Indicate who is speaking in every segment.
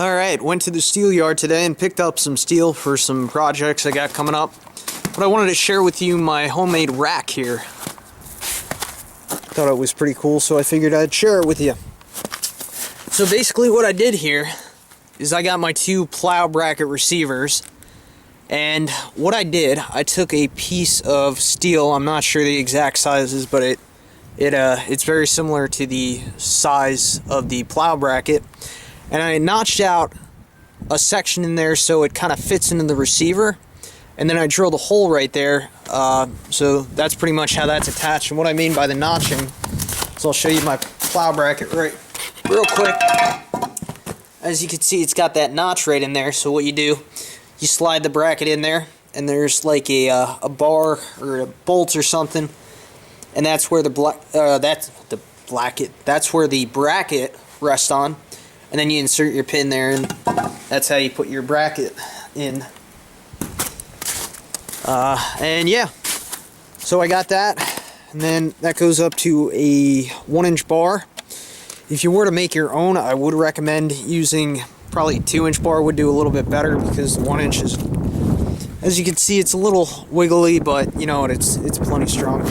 Speaker 1: Alright, went to the steel yard today and picked up some steel for some projects I got coming up. But I wanted to share with you my homemade rack here. Thought it was pretty cool, so I figured I'd share it with you. So basically what I did here is I got my two plow bracket receivers, and what I did, I took a piece of steel. I'm not sure the exact sizes, but it's very similar to the size of the plow bracket. And I notched out a section in there so it kind of fits into the receiver. And then I drilled a hole right there. So that's pretty much how that's attached. And what I mean by the notching, so I'll show you my plow bracket real quick. As you can see, it's got that notch right in there. So what you do, you slide the bracket in there, and there's like a bar or a bolt or something. And that's where that's where the bracket rests on. And then you insert your pin there, and that's how you put your bracket in. And yeah, so I got that, and then that goes up to a 1-inch bar. If you were to make your own, I would recommend using probably a 2-inch bar. Would do a little bit better because the 1-inch is, as you can see, it's a little wiggly, but you know what, it's plenty strong.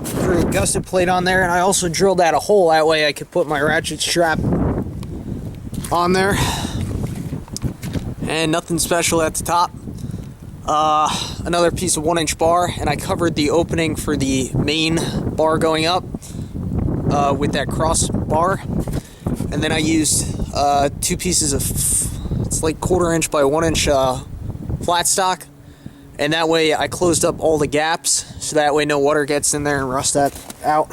Speaker 1: Threw a gusset plate on there, and I also drilled out a hole. That way I could put my ratchet strap on there, and nothing special at the top. Another piece of 1-inch bar, and I covered the opening for the main bar going up with that cross bar. And then I used 2 pieces of, it's like 1/4 inch by 1-inch flat stock, and that way I closed up all the gaps, so that way no water gets in there and rusts that out.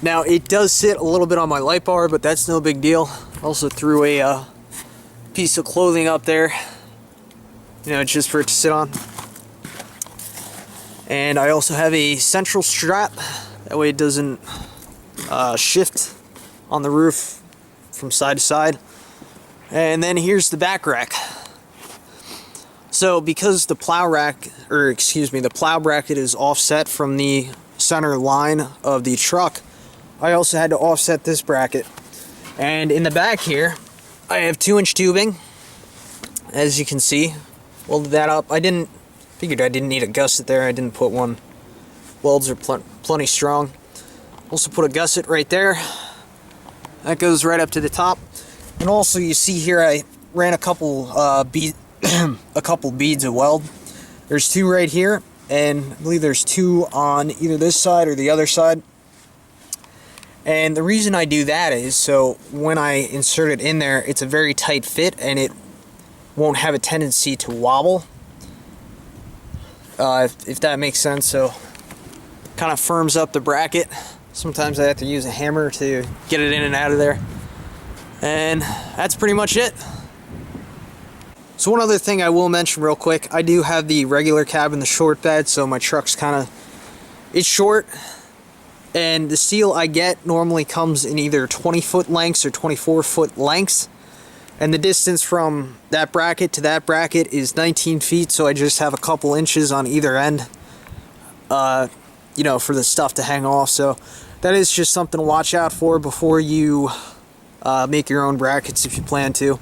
Speaker 1: Now it does sit a little bit on my light bar, but that's no big deal. Also threw a piece of clothing up there, you know, just for it to sit on. And I also have a central strap, that way it doesn't shift on the roof from side to side. And then here's the back rack. So because the plow bracket is offset from the center line of the truck, I also had to offset this bracket. And in the back here, I have 2-inch tubing, as you can see. Welded that up. Figured I didn't need a gusset there. I didn't put one. Welds are plenty strong. Also put a gusset right there. That goes right up to the top. And also you see here I ran a couple beads of weld. There's 2 right here, and I believe there's 2 on either this side or the other side. And the reason I do that is so when I insert it in there, it's a very tight fit and it won't have a tendency to wobble, if that makes sense. So kind of firms up the bracket. Sometimes I have to use a hammer to get it in and out of there. And that's pretty much it. So one other thing I will mention real quick, I do have the regular cab and the short bed, so my truck's it's short. And the steel I get normally comes in either 20-foot lengths or 24-foot lengths. And the distance from that bracket to that bracket is 19 feet, so I just have a couple inches on either end, you know, for the stuff to hang off. So that is just something to watch out for before you make your own brackets if you plan to.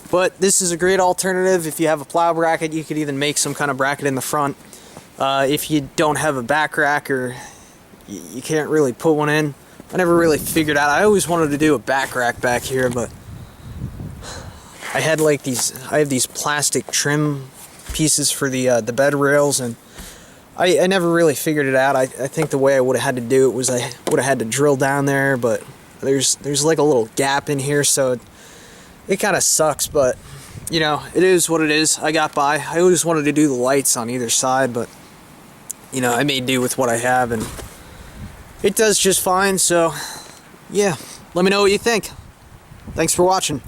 Speaker 1: But this is a great alternative. If you have a plow bracket, you could even make some kind of bracket in the front. If you don't have a back rack or you can't really put one in. I never really figured out. I always wanted to do a back rack back here, but I have these plastic trim pieces for the bed rails, and I never really figured it out. I think the way I would have had to do it was I would have had to drill down there, but there's like a little gap in here, so it kind of sucks, but you know, it is what it is. I got by. I always wanted to do the lights on either side, but you know, I made do with what I have, and it does just fine. So yeah, let me know what you think. Thanks for watching.